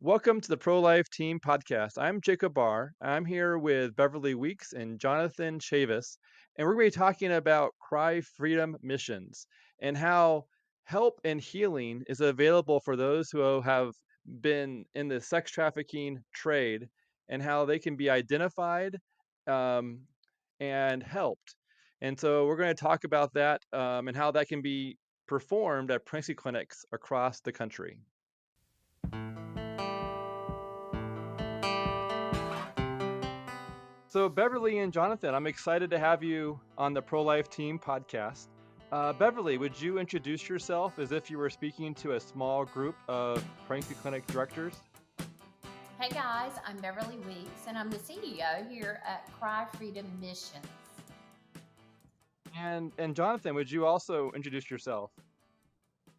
Welcome to the ProLife Team Podcast. I'm Jacob Barr. I'm here with Beverly Weeks and Johnathon Chavis, and we're going to be talking about Cry Freedom missions and how help and healing is available for those who have been in the sex trafficking trade and how they can be identified um, and helped. And so we're going to talk about that and how that can be performed at pregnancy clinics across the country. So, Beverly and Jonathan, I'm excited to have you on the ProLife Team podcast. Beverly, would you introduce yourself as if you were speaking to a small group of pregnancy clinic directors? Hey guys, I'm Beverly Weeks and I'm the CEO here at Cry Freedom Missions. And Jonathan, would you also introduce yourself?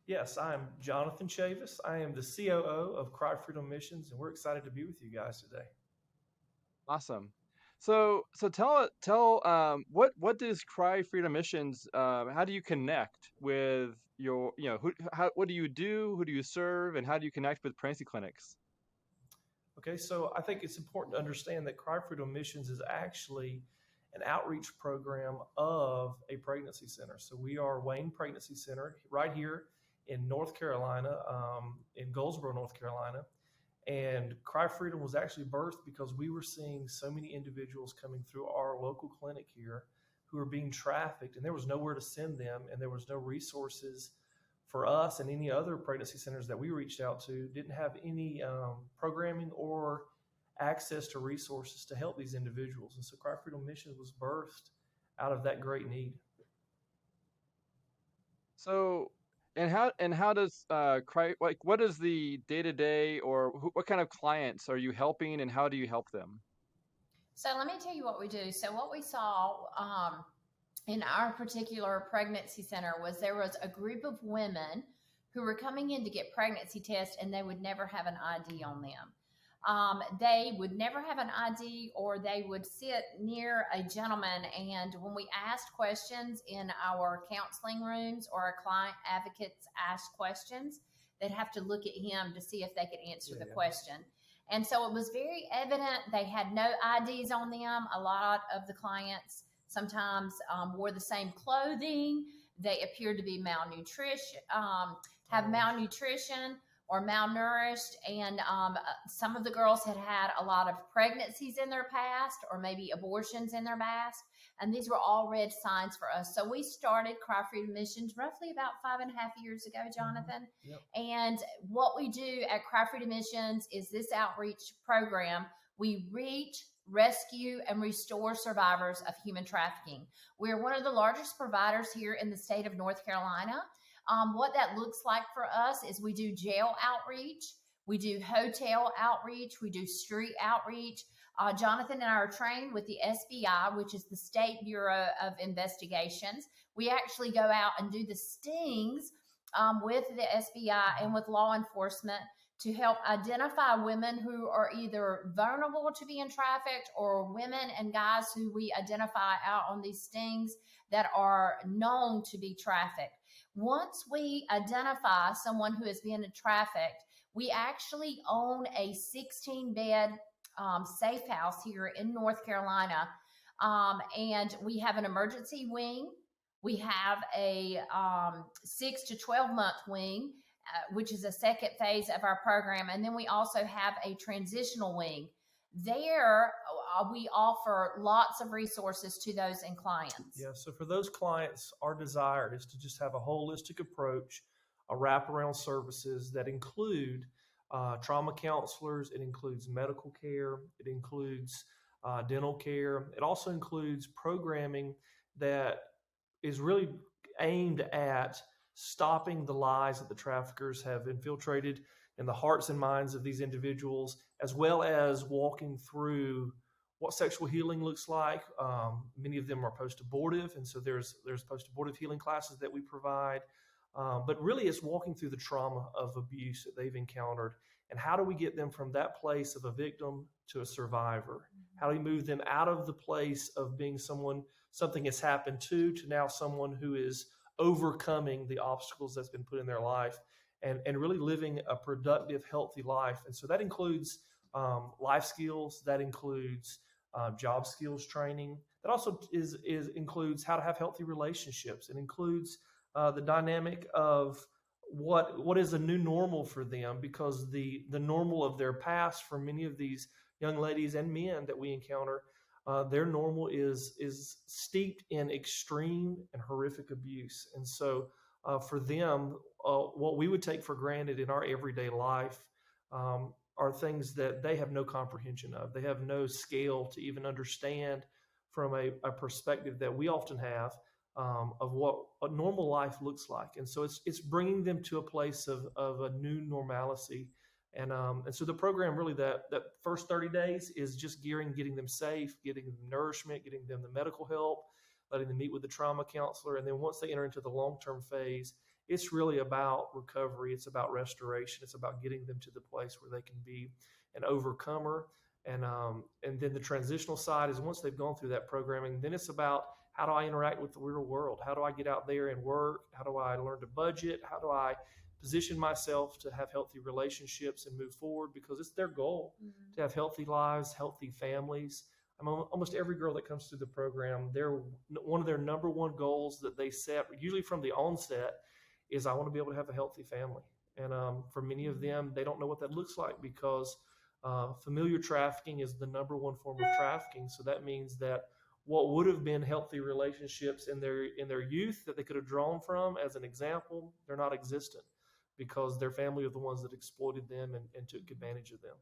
Yes, I'm Johnathon Chavis. I am the COO of Cry Freedom Missions, and we're excited to be with you guys today. Awesome. So tell what does Cry Freedom Missions? How do you connect with your what do you do? Who do you serve? And how do you connect with pregnancy clinics? Okay, so I think it's important to understand that Cry Freedom Missions is actually an outreach program of a pregnancy center. So we are Wayne Pregnancy Center right here in North Carolina, in Goldsboro, North Carolina. And Cry Freedom was actually birthed because we were seeing so many individuals coming through our local clinic here who were being trafficked, and there was nowhere to send them, and there was no resources for us, and any other pregnancy centers that we reached out to didn't have any programming or access to resources to help these individuals. And so Cry Freedom Missions was birthed out of that great need. So, and how does what is the day-to-day or what kind of clients are you helping and how do you help them? So let me tell you what we do. So what we saw in our particular pregnancy center was there was a group of women who were coming in to get pregnancy tests and they would never have an ID on them. They would never have an ID, or they would sit near a gentleman. And when we asked questions in our counseling rooms or our client advocates asked questions, they'd have to look at him to see if they could answer the question. And so it was very evident they had no IDs on them. A lot of the clients sometimes wore the same clothing. They appeared to be have malnutrition or malnourished, and some of the girls had had a lot of pregnancies in their past or maybe abortions in their past, and these were all red signs for us. So we started Cry Freedom Missions roughly about 5.5 years ago, Jonathan. Yep. And what we do at Cry Freedom Missions is this outreach program. We reach, rescue, and restore survivors of human trafficking. We're one of the largest providers here in the state of North Carolina. What that looks like for us is we do jail outreach, we do hotel outreach, we do street outreach. Jonathan and I are trained with the SBI, which is the State Bureau of Investigations. We actually go out and do the stings with the SBI and with law enforcement to help identify women who are either vulnerable to being trafficked or women and guys who we identify out on these stings that are known to be trafficked. Once we identify someone who is being trafficked, we actually own a 16-bed safe house here in North Carolina, and we have an emergency wing. We have a 6 to 12-month wing, which is a second phase of our program, and then we also have a transitional wing. There, we offer lots of resources to those and clients. Yeah, so for those clients, our desire is to just have a holistic approach, a wraparound services that include trauma counselors, it includes medical care, it includes dental care. It also includes programming that is really aimed at stopping the lies that the traffickers have infiltrated in the hearts and minds of these individuals, as well as walking through what sexual healing looks like. Many of them are post-abortive, and so there's post-abortive healing classes that we provide. But really, it's walking through the trauma of abuse that they've encountered, and how do we get them from that place of a victim to a survivor? How do we move them out of the place of being something has happened to now someone who is overcoming the obstacles that's been put in their life? and really living a productive, healthy life. And so that includes life skills, that includes job skills training. That also includes how to have healthy relationships. It includes the dynamic of what is a new normal for them, because the normal of their past for many of these young ladies and men that we encounter, their normal is steeped in extreme and horrific abuse. And so for them, what we would take for granted in our everyday life are things that they have no comprehension of. They have no scale to even understand from a perspective that we often have of what a normal life looks like. And so it's bringing them to a place of a new normalcy. And so the program really, that first 30 days is just getting them safe, getting them nourishment, getting them the medical help, letting them meet with the trauma counselor. And then once they enter into the long-term phase, it's really about recovery. It's about restoration. It's about getting them to the place where they can be an overcomer. And then the transitional side is once they've gone through that programming, then it's about how do I interact with the real world? How do I get out there and work? How do I learn to budget? How do I position myself to have healthy relationships and move forward? Because it's their goal to have healthy lives, healthy families. I mean, almost every girl that comes through the program, one of their number one goals that they set, usually from the onset, is I want to be able to have a healthy family. And for many of them, they don't know what that looks like, because familiar trafficking is the number one form of trafficking. So that means that what would have been healthy relationships in their youth that they could have drawn from as an example, they're not existent, because their family are the ones that exploited them and took advantage of them.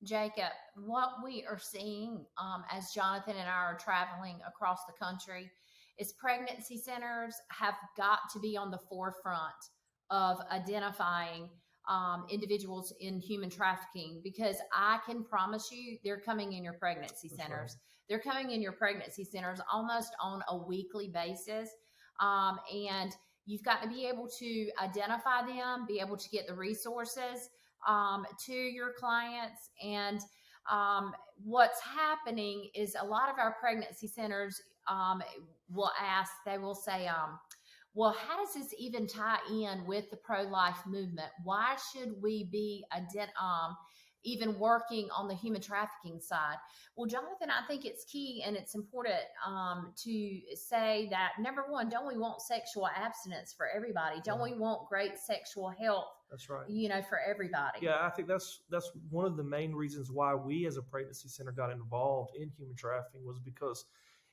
Jacob, what we are seeing as Jonathan and I are traveling across the country is pregnancy centers have got to be on the forefront of identifying individuals in human trafficking, because I can promise you they're coming in your pregnancy That's centers. right. They're coming in your pregnancy centers almost on a weekly basis. And you've got to be able to identify them, be able to get the resources to your clients. And what's happening is a lot of our pregnancy centers they will say, well, how does this even tie in with the pro-life movement? Why should we be even working on the human trafficking side? Well, Jonathan, I think it's key and it's important to say that, number one, don't we want sexual abstinence for everybody? Don't we want great sexual health? That's right. For everybody. Yeah, I think that's one of the main reasons why we as a pregnancy center got involved in human trafficking, was because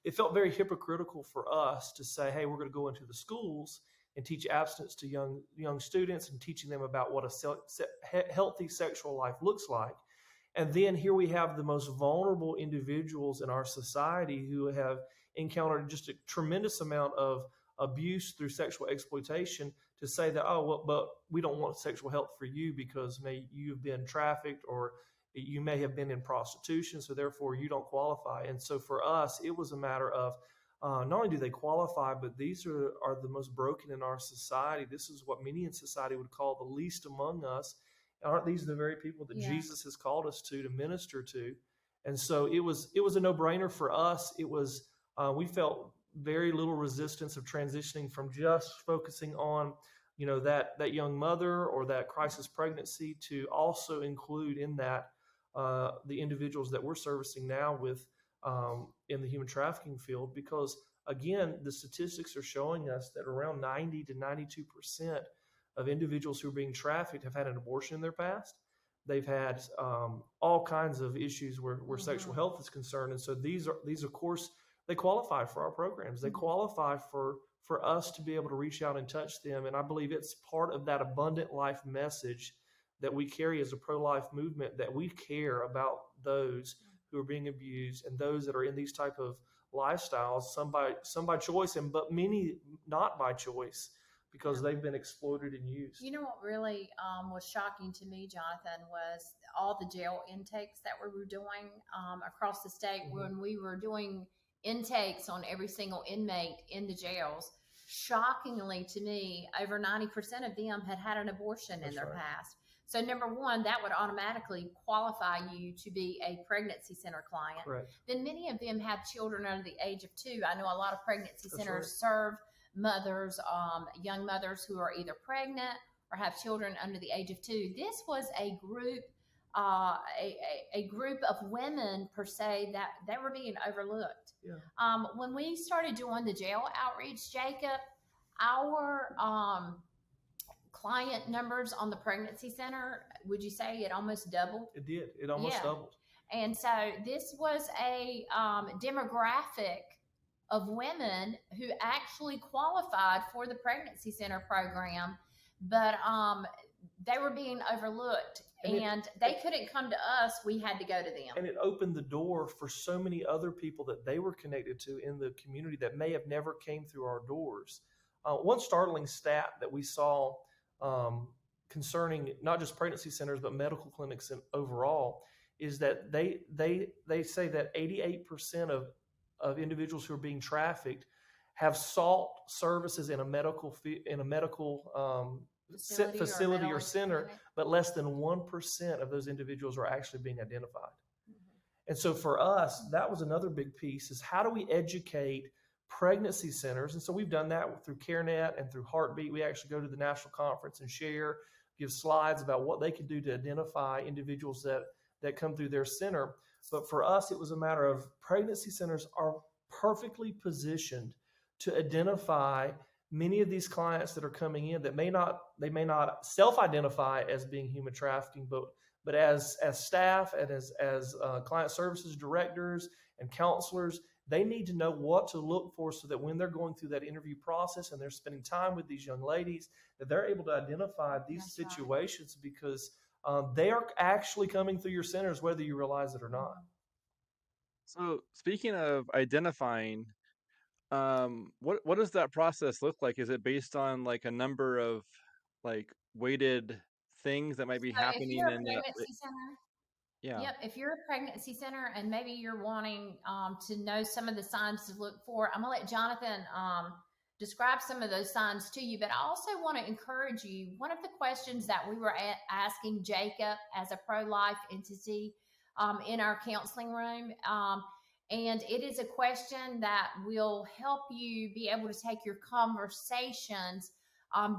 it felt very hypocritical for us to say, hey, we're going to go into the schools and teach abstinence to young students and teaching them about what a healthy sexual life looks like. And then here we have the most vulnerable individuals in our society who have encountered just a tremendous amount of abuse through sexual exploitation, to say that, oh, well, but we don't want sexual health for you because you've been trafficked, or you may have been in prostitution, so therefore you don't qualify. And so for us, it was a matter of not only do they qualify, but these are the most broken in our society. This is what many in society would call the least among us. Aren't these the very people that Jesus has called us to minister to? And so it was a no-brainer for us. It was we felt very little resistance of transitioning from just focusing on that young mother or that crisis pregnancy, to also include in that the individuals that we're servicing now with in the human trafficking field. Because again, the statistics are showing us that around 90 to 92% of individuals who are being trafficked have had an abortion in their past. They've had all kinds of issues where sexual health is concerned. And so these of course, they qualify for our programs. They qualify for us to be able to reach out and touch them. And I believe it's part of that abundant life message that we carry as a pro-life movement, that we care about those who are being abused and those that are in these type of lifestyles, some by choice, but many not by choice, because they've been exploited and used. You know what really was shocking to me, Jonathan, was all the jail intakes that we were doing across the state. When we were doing intakes on every single inmate in the jails, shockingly to me, over 90% of them had an abortion in their past. So number one, that would automatically qualify you to be a pregnancy center client. Correct. Then many of them have children under the age of 2. I know a lot of pregnancy centers serve mothers, young mothers who are either pregnant or have children under the age of 2. This was a group, a group of women per se that they were being overlooked. Yeah. When we started doing the jail outreach, Jacob, our client numbers on the pregnancy center, would you say it almost doubled? It did. It almost doubled. And so this was a demographic of women who actually qualified for the pregnancy center program, but they were being overlooked, and they couldn't come to us. We had to go to them. And it opened the door for so many other people that they were connected to in the community that may have never came through our doors. One startling stat that we saw concerning not just pregnancy centers but medical clinics overall is that they say that 88% of individuals who are being trafficked have sought services in a medical facility or center, but less than 1% of those individuals are actually being identified. Mm-hmm. And so for us, that was another big piece, is how do we educate pregnancy centers? And so we've done that through CareNet and through Heartbeat. We actually go to the national conference and give slides about what they can do to identify individuals that come through their center. But for us, it was a matter of pregnancy centers are perfectly positioned to identify many of these clients that are coming in that may not self-identify as being human trafficking, but as staff and as client services directors and counselors, they need to know what to look for so that when they're going through that interview process and they're spending time with these young ladies, that they're able to identify these situations because they are actually coming through your centers, whether you realize it or not. So speaking of identifying, what does that process look like? Is it based on like a number of like weighted things that might be happening if you're a in pregnancy center? Yeah. Yep. If you're a pregnancy center and maybe you're wanting to know some of the signs to look for, I'm gonna let Jonathan describe some of those signs to you. But I also want to encourage you. One of the questions that we were asking Jacob as a ProLife entity in our counseling room, and it is a question that will help you be able to take your conversations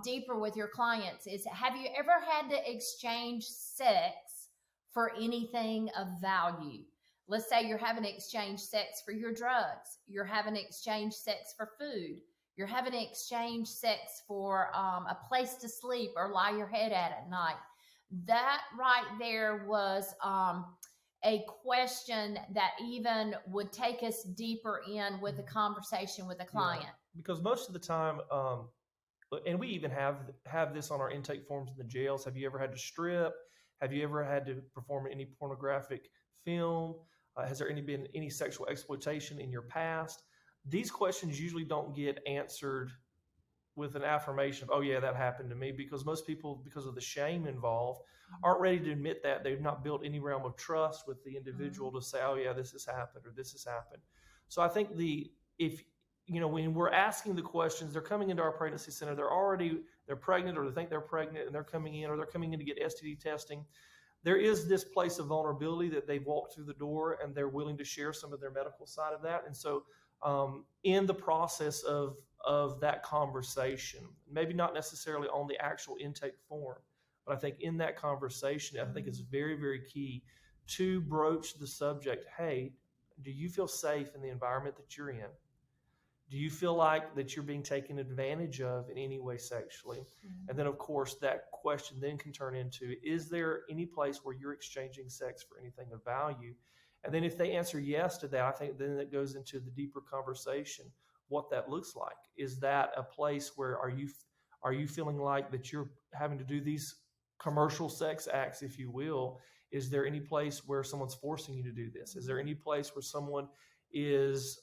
deeper with your clients, is have you ever had to exchange sex for anything of value? Let's say you're having to exchange sex for your drugs. You're having to exchange sex for food. You're having to exchange sex for a place to sleep or lie your head at night. That right there was a question that even would take us deeper in with the conversation with the client. Yeah, because most of the time, and we even have this on our intake forms in the jails. Have you ever had to strip? Have you ever had to perform any pornographic film? Has there been any sexual exploitation in your past? These questions usually don't get answered with an affirmation of, oh yeah, that happened to me, because most people, because of the shame involved, aren't ready to admit that. They've not built any realm of trust with the individual to say, oh yeah, this has happened or this has happened. So I think when we're asking the questions, they're coming into our pregnancy center, they're pregnant or they think they're pregnant and they're coming in to get STD testing. There is this place of vulnerability that they've walked through the door and they're willing to share some of their medical side of that. And so in the process of that conversation, maybe not necessarily on the actual intake form, but I think in that conversation, I think it's very, very key to broach the subject. Hey, do you feel safe in the environment that you're in? Do you feel like that you're being taken advantage of in any way sexually? Mm-hmm. And then, of course, that question then can turn into, is there any place where you're exchanging sex for anything of value? And then if they answer yes to that, I think then it goes into the deeper conversation, what that looks like. Is that a place where are you feeling like that you're having to do these commercial sex acts, if you will? Is there any place where someone's forcing you to do this? Is there any place where someone is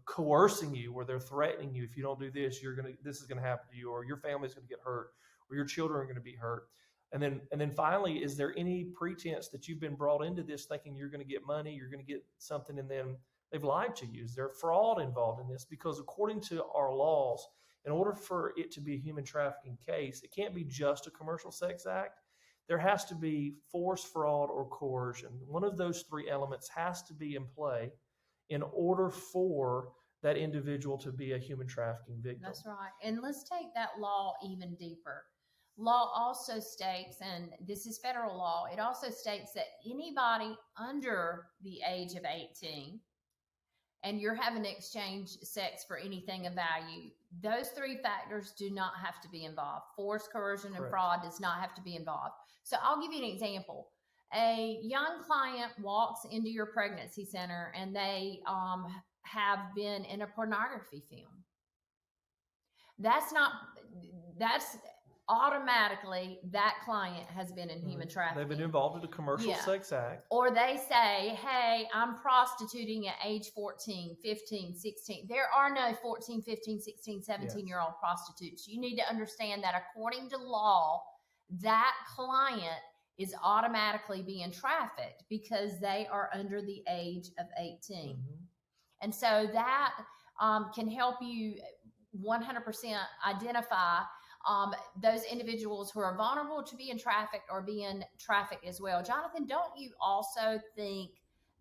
coercing you, where they're threatening you, if you don't do this, this is going to happen to you, or your family's going to get hurt, or your children are going to be hurt? And then finally, is there any pretense that you've been brought into this thinking you're going to get money, you're going to get something, and then they've lied to you? Is there fraud involved in this? Because according to our laws, in order for it to be a human trafficking case, it can't be just a commercial sex act. There has to be force, fraud, or coercion. One of those three elements has to be in play in order for that individual to be a human trafficking victim. That's right. And let's take that law even deeper. law also states, and this is federal law, it also states that anybody under the age of 18 and you're having to exchange sex for anything of value, those three factors do not have to be involved. Force, coercion, and Correct. fraud does not have to be involved. So I'll give you an example. A young client walks into your pregnancy center and they have been in a pornography film. That's automatically that client has been in human trafficking. They've been involved in a commercial sex act. Or they say, hey, I'm prostituting at age 14, 15, 16. There are no 14, 15, 16, 17-year-old prostitutes. You need to understand that according to law, that client is automatically being trafficked because they are under the age of 18. And so that can help you 100% identify those individuals who are vulnerable to being trafficked or being trafficked as well. Jonathan, don't you also think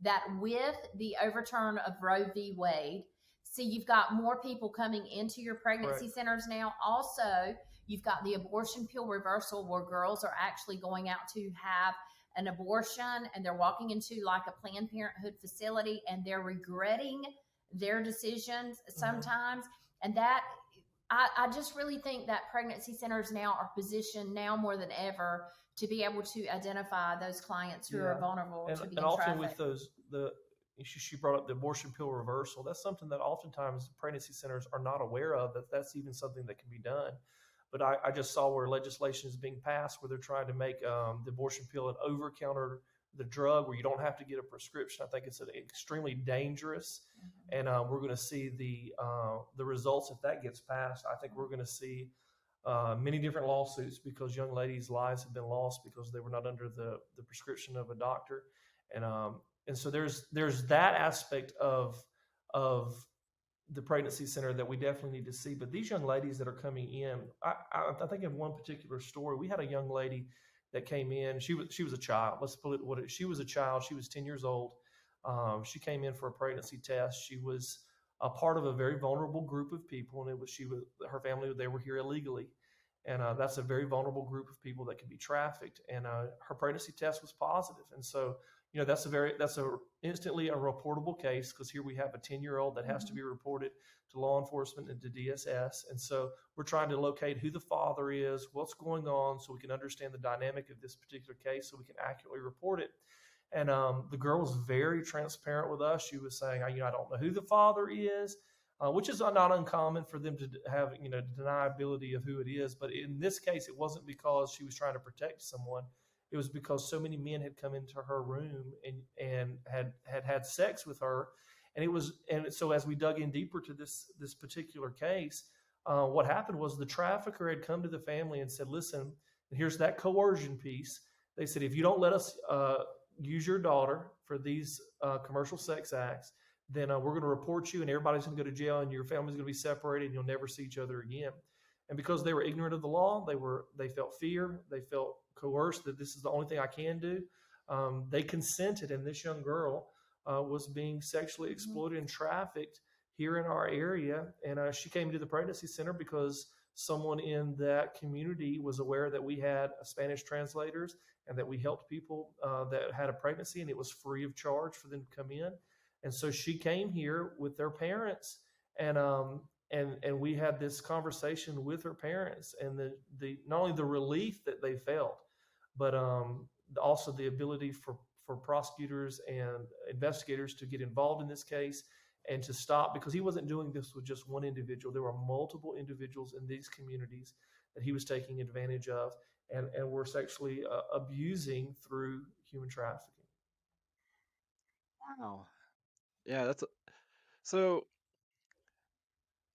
that with the overturn of Roe v. Wade, see, you've got more people coming into your pregnancy centers now. Also, you've got the abortion pill reversal where girls are actually going out to have an abortion and they're walking into like a Planned Parenthood facility and they're regretting their decisions sometimes. And that, I just really think that pregnancy centers now are positioned now more than ever to be able to identify those clients who are vulnerable to being trafficked. And often with she brought up the abortion pill reversal. That's something that oftentimes pregnancy centers are not aware of, that's even something that can be done. But I just saw where legislation is being passed where they're trying to make the abortion pill an over-the-counter the drug where you don't have to get a prescription. I think it's extremely dangerous, and we're going to see the results if that gets passed. I think we're going to see many different lawsuits because young ladies' lives have been lost because they were not under the prescription of a doctor, and so there's that aspect of the pregnancy center that we definitely need to see. But these young ladies that are coming in, I think of one particular story. We had a young lady that came in. She was a child. Let's put it she was a child. She was 10 years old. She came in for a pregnancy test. She was a part of a very vulnerable group of people, and her family, they were here illegally, and that's a very vulnerable group of people that can be trafficked. And her pregnancy test was positive, and so that's instantly a reportable case because here we have a 10-year-old that has to be reported to law enforcement and to DSS. And so we're trying to locate who the father is, what's going on, so we can understand the dynamic of this particular case so we can accurately report it. And the girl was very transparent with us. She was saying, I don't know who the father is, which is not uncommon for them to have, deniability of who it is. But in this case, it wasn't because she was trying to protect someone. It was because so many men had come into her room and had sex with her. And so as we dug in deeper to this particular case, what happened was the trafficker had come to the family and said, listen, and here's that coercion piece. They said, if you don't let us use your daughter for these commercial sex acts, then we're going to report you and everybody's going to go to jail and your family's going to be separated and you'll never see each other again. And because they were ignorant of the law, they felt fear, they felt coerced that this is the only thing I can do. They consented, and this young girl was being sexually exploited and trafficked here in our area. And she came to the pregnancy center because someone in that community was aware that we had Spanish translators and that we helped people that had a pregnancy, and it was free of charge for them to come in. And so she came here with their parents, and we had this conversation with her parents, and the not only the relief that they felt, but also the ability for prosecutors and investigators to get involved in this case and to stop, because he wasn't doing this with just one individual. There were multiple individuals in these communities that he was taking advantage of and were sexually abusing through human trafficking. Wow. Yeah,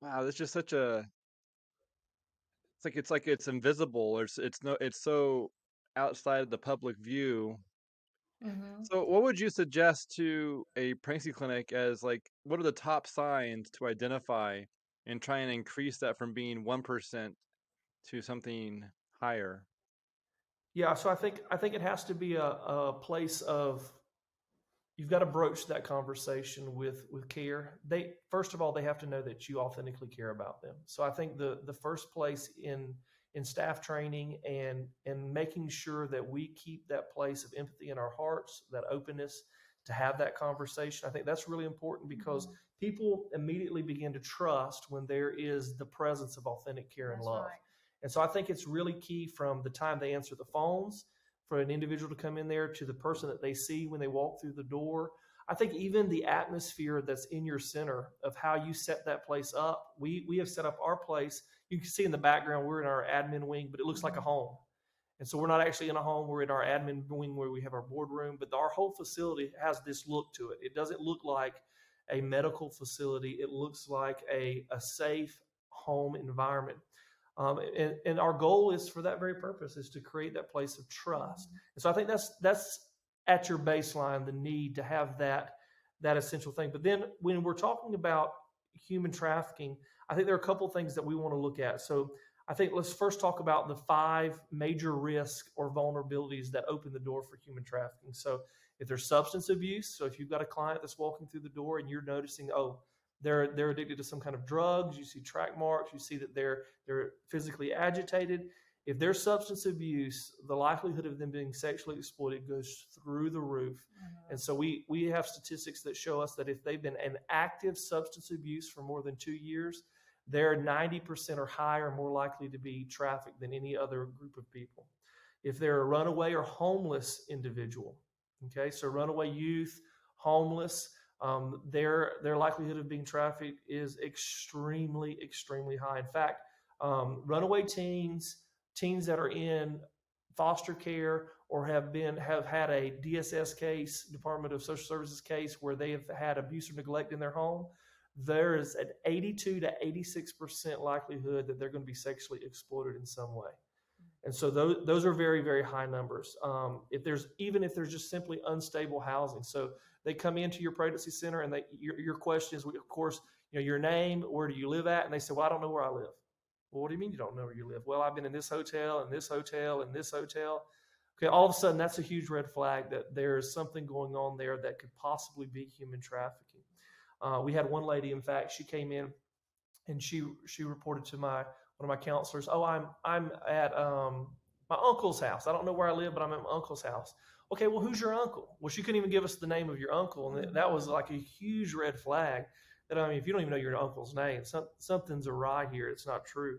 wow, that's just such a, it's like it's invisible, or it's so outside of the public view. So what would you suggest to a pregnancy clinic as what are the top signs to identify and try and increase that from being 1% to something higher? Yeah, so I think it has to be a place of, you've got to broach that conversation with care. First of all, they have to know that you authentically care about them. So I think the first place in in staff training and making sure that we keep that place of empathy in our hearts, that openness to have that conversation. I think that's really important because people immediately begin to trust when there is the presence of authentic care and love. Right. And so I think it's really key from the time they answer the phones for an individual to come in there to the person that they see when they walk through the door. I think even the atmosphere that's in your center of how you set that place up, we have set up our place. You can see in the background, we're in our admin wing, but it looks like a home. And so we're not actually in a home. We're in our admin wing where we have our boardroom, but our whole facility has this look to it. It doesn't look like a medical facility. It looks like a safe home environment. And our goal is for that very purpose, is to create that place of trust. And so I think that's at your baseline, the need to have that essential thing. But then when we're talking about human trafficking, I think there are a couple of things that we want to look at. So I think let's first talk about the 5 major risks or vulnerabilities that open the door for human trafficking. So if there's substance abuse, so if you've got a client that's walking through the door and you're noticing, they're addicted to some kind of drugs, you see track marks, you see that they're physically agitated. If there's substance abuse, the likelihood of them being sexually exploited goes through the roof. And so we have statistics that show us that if they've been in active substance abuse for more than 2 years, they're 90% or higher more likely to be trafficked than any other group of people. If they're a runaway or homeless individual, okay, so runaway youth, homeless, their likelihood of being trafficked is extremely, extremely high. In fact, runaway teens that are in foster care or have had a DSS case, Department of Social Services case, where they have had abuse or neglect in their home, there is an 82 to 86% likelihood that they're going to be sexually exploited in some way. And so those are very, very high numbers. If there's just simply unstable housing, so they come into your pregnancy center and your question is, of course, your name, where do you live at? And they say, well, I don't know where I live. Well, what do you mean you don't know where you live? Well, I've been in this hotel and this hotel and this hotel. Okay, all of a sudden, that's a huge red flag that there is something going on there that could possibly be human trafficking. We had one lady, in fact, she came in and she reported to one of my counselors, I'm at my uncle's house. I don't know where I live, but I'm at my uncle's house. Okay, well, who's your uncle? Well, she couldn't even give us the name of your uncle. And that was like a huge red flag that, if you don't even know your uncle's name, something's awry here. It's not true.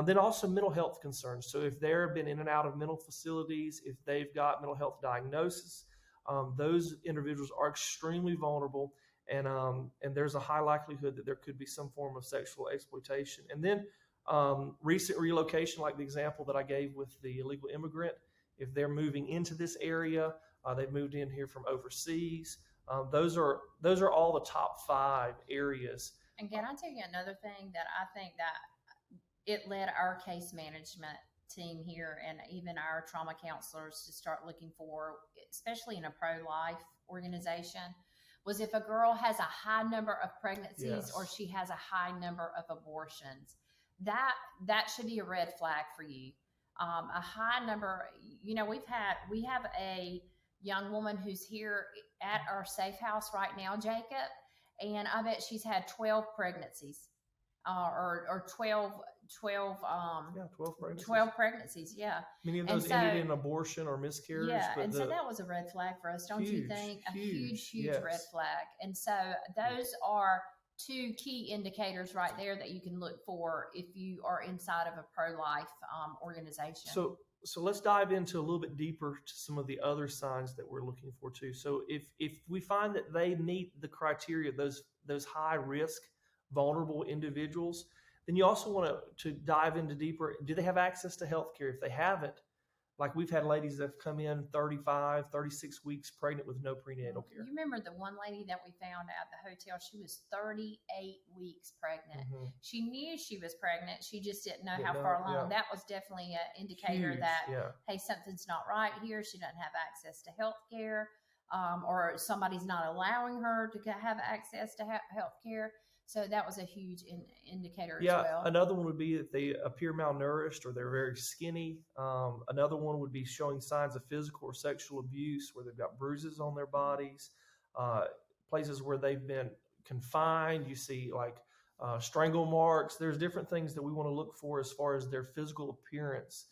Then also mental health concerns. So if they've been in and out of mental facilities, if they've got mental health diagnosis, those individuals are extremely vulnerable. And there's a high likelihood that there could be some form of sexual exploitation. And then recent relocation, like the example that I gave with the illegal immigrant, if they're moving into this area, they've moved in here from overseas. Those are all the top 5 areas. And can I tell you another thing that I think that it led our case management team here and even our trauma counselors to start looking for, especially in a pro-life organization, was if a girl has a high number of pregnancies or she has a high number of abortions, that should be a red flag for you. A high number, we have a young woman who's here at our safe house right now, Jacob, and I bet she's had 12 pregnancies, or 12 pregnancies. 12 pregnancies, yeah. Many of those ended in abortion or miscarriage. Yeah, and so that was a red flag for us, don't you think? A huge red flag. And so those are 2 key indicators right there that you can look for if you are inside of a pro-life organization. So let's dive into a little bit deeper to some of the other signs that we're looking for too. So if we find that they meet the criteria, those high risk, vulnerable individuals, then you also want to dive into deeper. Do they have access to healthcare? If they haven't, like we've had ladies that have come in 35, 36 weeks pregnant with no prenatal care. You remember the one lady that we found at the hotel? She was 38 weeks pregnant. She knew she was pregnant. She just didn't know how far along. That was definitely an indicator hey, something's not right here. She doesn't have access to health care, or somebody's not allowing her to have access to health care. So that was a huge indicator as well. Another one would be that they appear malnourished or they're very skinny. Another one would be showing signs of physical or sexual abuse, where they've got bruises on their bodies, places where they've been confined. You see like strangle marks. There's different things that we want to look for as far as their physical appearance.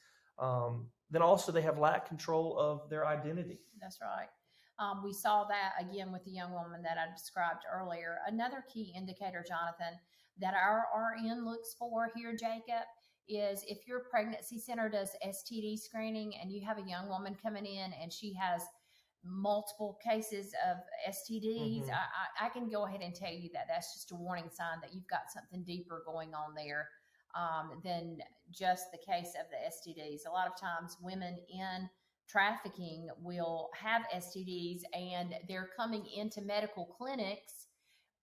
Then also they have lack control of their identity. That's right. We saw that again with the young woman that I described earlier. Another key indicator, Jonathan, that our RN looks for here, Jacob, is if your pregnancy center does STD screening and you have a young woman coming in and she has multiple cases of STDs, Mhm. I can go ahead and tell you that that's just a warning sign that you've got something deeper going on there than just the case of the STDs. A lot of times women in trafficking will have STDs and they're coming into medical clinics,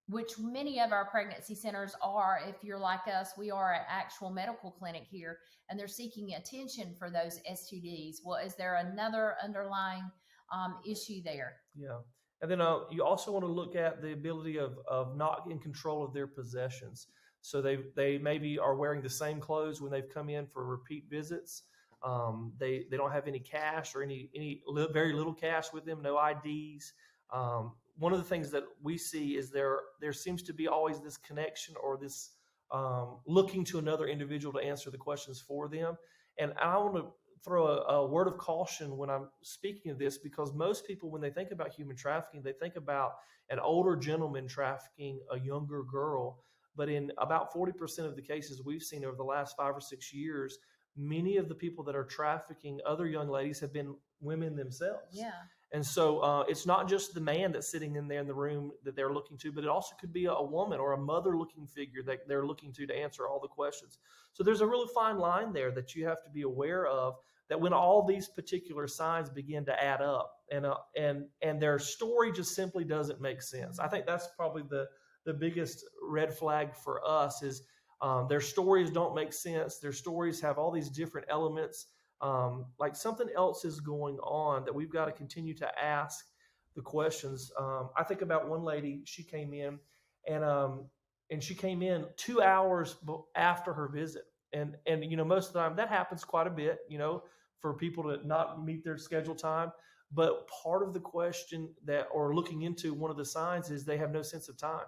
which many of our pregnancy centers are. If you're like us, we are an actual medical clinic here, and they're seeking attention for those STDs. Well, is there another underlying issue there? Yeah. And then you also want to look at the ability of not in control of their possessions. So they maybe are wearing the same clothes when they've come in for repeat visits. They don't have any cash or very little cash with them, no IDs. One of the things that we see is there seems to be always this connection or this looking to another individual to answer the questions for them. And I want to throw a word of caution when I'm speaking of this, because most people, when they think about human trafficking, they think about an older gentleman trafficking a younger girl. But in about 40% of the cases we've seen over the last 5 or 6 years, many of the people that are trafficking other young ladies have been women themselves. Yeah. And so it's not just the man that's sitting in there in the room that they're looking to, but it also could be a woman or a mother-looking figure that they're looking to answer all the questions. So there's a really fine line there that you have to be aware of, that when all these particular signs begin to add up and their story just simply doesn't make sense. I think that's probably the biggest red flag for us is their stories don't make sense. Their stories have all these different elements. Like something else is going on that we've got to continue to ask the questions. I think about one lady, she came in and she came in 2 hours after her visit. And most of the time that happens quite a bit, for people to not meet their scheduled time. But part of the question or looking into one of the signs is they have no sense of time,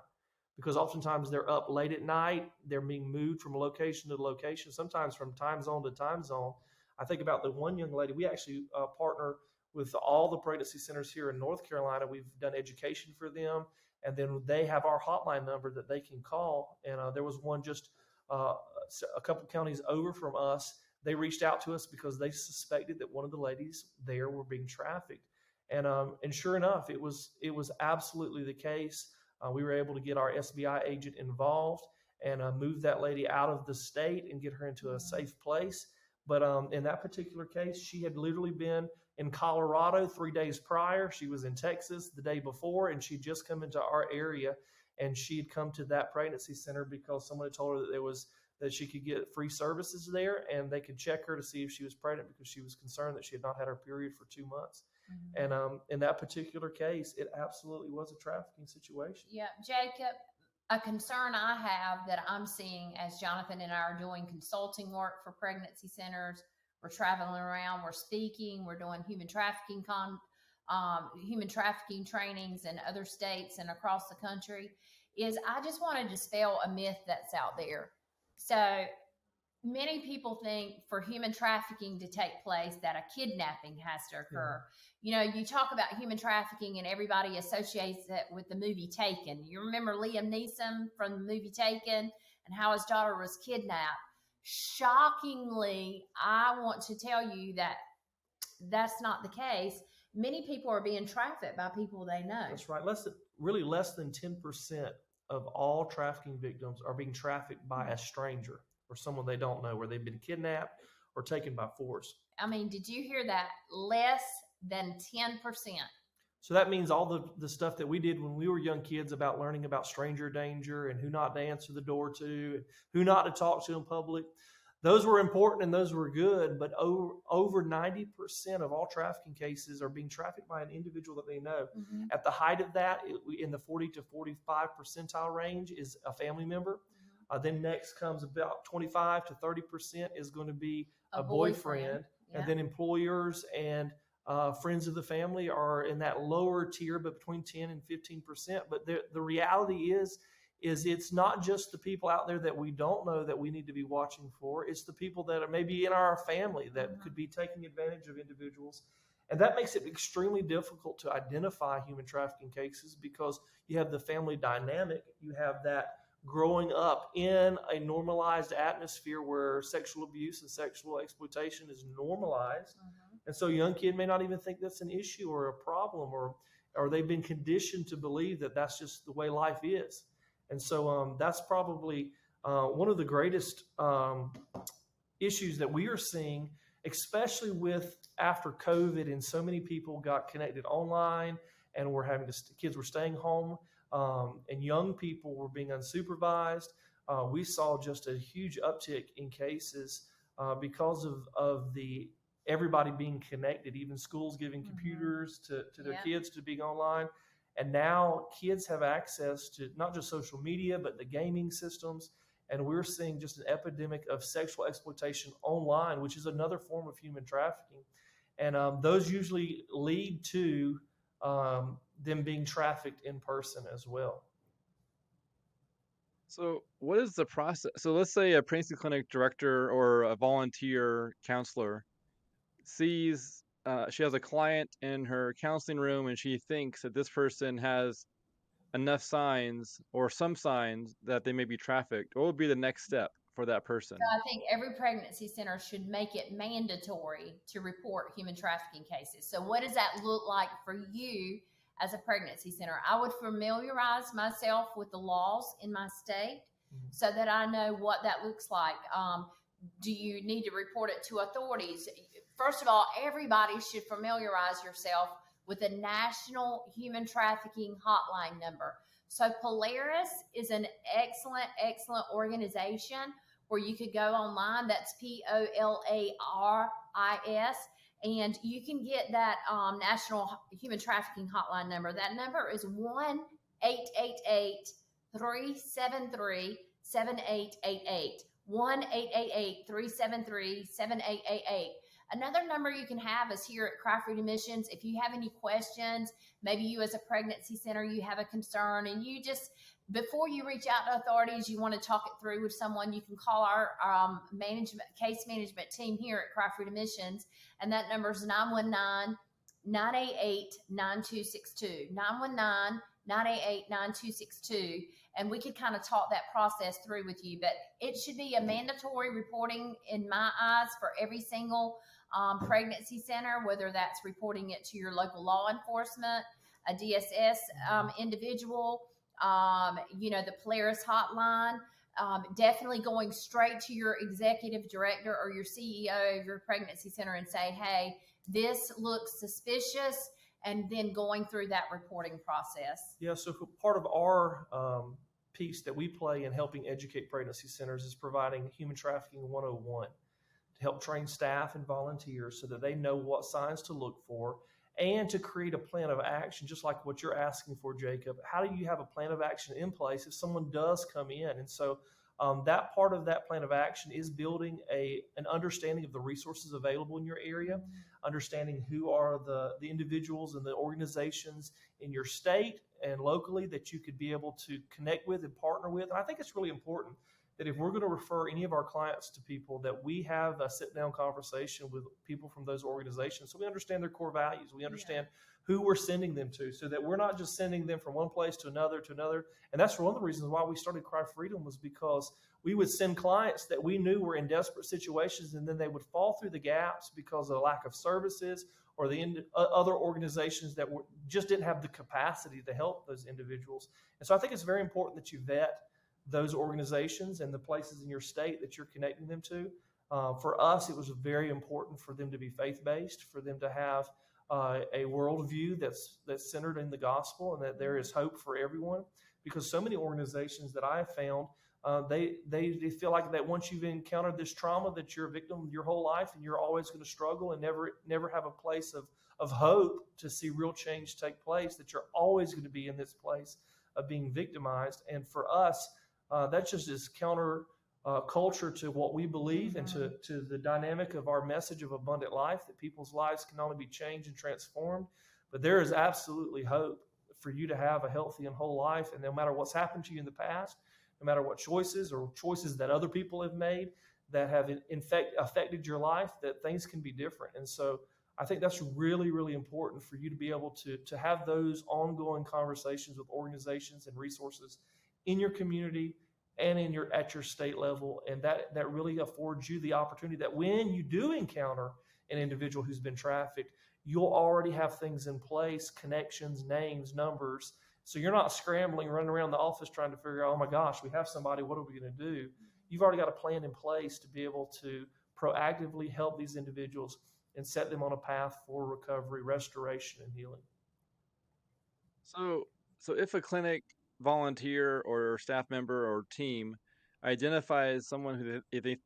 because oftentimes they're up late at night. They're being moved from location to location, sometimes from time zone to time zone. I think about the one young lady, we actually partner with all the pregnancy centers here in North Carolina. We've done education for them, and then they have our hotline number that they can call. And there was one just a couple counties over from us. They reached out to us because they suspected that one of the ladies there were being trafficked. And sure enough, it was absolutely the case. We were able to get our SBI agent involved and move that lady out of the state and get her into a safe place. But in that particular case, she had literally been in Colorado 3 days prior. She was in Texas the day before, and she'd just come into our area. And she had come to that pregnancy center because someone had told her that she could get free services there, and they could check her to see if she was pregnant because she was concerned that she had not had her period for 2 months. Mm-hmm. And in that particular case, it absolutely was a trafficking situation. Yeah, Jacob, a concern I have that I'm seeing as Jonathan and I are doing consulting work for pregnancy centers, we're traveling around, we're speaking, we're doing human trafficking trainings in other states and across the country, is I just want to dispel a myth that's out there. So many people think for human trafficking to take place that a kidnapping has to occur. Yeah. You talk about human trafficking and everybody associates it with the movie Taken. You remember Liam Neeson from the movie Taken and how his daughter was kidnapped. Shockingly, I want to tell you that that's not the case. Many people are being trafficked by people they know. That's right. Less than 10% of all trafficking victims are being trafficked by a stranger or someone they don't know, where they've been kidnapped or taken by force. I mean, did you hear that? Less than 10%. So that means all the stuff that we did when we were young kids about learning about stranger danger and who not to answer the door to, and who not to talk to in public, those were important and those were good. But over 90% of all trafficking cases are being trafficked by an individual that they know. Mm-hmm. At the height of that, in the 40 to 45 percentile range, is a family member. Then next comes about 25 to 30% is going to be a boyfriend. Yeah. And then employers and friends of the family are in that lower tier, but between 10 and 15%. But the reality is is it's not just the people out there that we don't know that we need to be watching for. It's the people that are maybe in our family that could be taking advantage of individuals. And that makes it extremely difficult to identify human trafficking cases because you have the family dynamic. You have that growing up in a normalized atmosphere where sexual abuse and sexual exploitation is normalized. And so a young kid may not even think that's an issue or a problem, or they've been conditioned to believe that that's just the way life is. And so that's probably one of the greatest issues that we are seeing, especially with after COVID, and so many people got connected online and were having to, kids were staying home, and young people were being unsupervised. We saw just a huge uptick in cases because of the everybody being connected, even schools giving computers to their kids to be online. And now kids have access to not just social media, but the gaming systems. And we're seeing just an epidemic of sexual exploitation online, which is another form of human trafficking. And those usually lead to them being trafficked in person as well. So what is the process? So let's say a pregnancy clinic director or a volunteer counselor sees she has a client in her counseling room and she thinks that this person has enough signs or some signs that they may be trafficked. What would be the next step for that person? So I think every pregnancy center should make it mandatory to report human trafficking cases. So what does that look like for you as a pregnancy center? I would familiarize myself with the laws in my state so that I know what that looks like. Do you need to report it to authorities? First of all, everybody should familiarize yourself with the National Human Trafficking Hotline number. So Polaris is an excellent organization where you could go online. That's POLARIS. And you can get that National Human Trafficking Hotline number. That number is 1-888-373-7888. 1-888-373-7888. Another number you can have is here at Cry Freedom Missions. If you have any questions, maybe you as a pregnancy center, you have a concern, and you just, before you reach out to authorities, you want to talk it through with someone, you can call our case management team here at Cry Freedom Missions, and that number is 919-988-9262. 919-988-9262. And we could kind of talk that process through with you. But it should be a mandatory reporting in my eyes for every single pregnancy center, whether that's reporting it to your local law enforcement, a DSS individual, the Polaris hotline, definitely going straight to your executive director or your CEO of your pregnancy center and say, hey, this looks suspicious, and then going through that reporting process. Yeah, so part of our piece that we play in helping educate pregnancy centers is providing Human Trafficking 101 to help train staff and volunteers so that they know what signs to look for and to create a plan of action, just like what you're asking for, Jacob. How do you have a plan of action in place if someone does come in? And so that part of that plan of action is building an understanding of the resources available in your area, understanding who are the individuals and the organizations in your state and locally that you could be able to connect with and partner with. And I think it's really important that if we're going to refer any of our clients to people, that we have a sit-down conversation with people from those organizations so we understand their core values. We understand who we're sending them to, so that we're not just sending them from one place to another. And that's one of the reasons why we started Cry Freedom, was because we would send clients that we knew were in desperate situations, and then they would fall through the gaps because of the lack of services or the other organizations that just didn't have the capacity to help those individuals. And so I think it's very important that you vet those organizations and the places in your state that you're connecting them to. For us, it was very important for them to be faith-based, for them to have a worldview that's centered in the gospel, and that there is hope for everyone. Because so many organizations that I have found, they feel like that once you've encountered this trauma, that you're a victim your whole life, and you're always going to struggle and never have a place of hope to see real change take place, that you're always going to be in this place of being victimized. And for us, that just is counter culture to what we believe and to the dynamic of our message of abundant life, that people's lives can only be changed and transformed. But there is absolutely hope for you to have a healthy and whole life. And no matter what's happened to you in the past, no matter what choices or choices that other people have made that have affected your life, that things can be different. And so I think that's really, really important for you to be able to have those ongoing conversations with organizations and resources in your community and at your state level. And that really affords you the opportunity that when you do encounter an individual who's been trafficked, you'll already have things in place, connections, names, numbers. So you're not scrambling, running around the office trying to figure out, oh my gosh, we have somebody, what are we going to do? You've already got a plan in place to be able to proactively help these individuals and set them on a path for recovery, restoration, and healing. So if a clinic volunteer or staff member or team identifies someone who they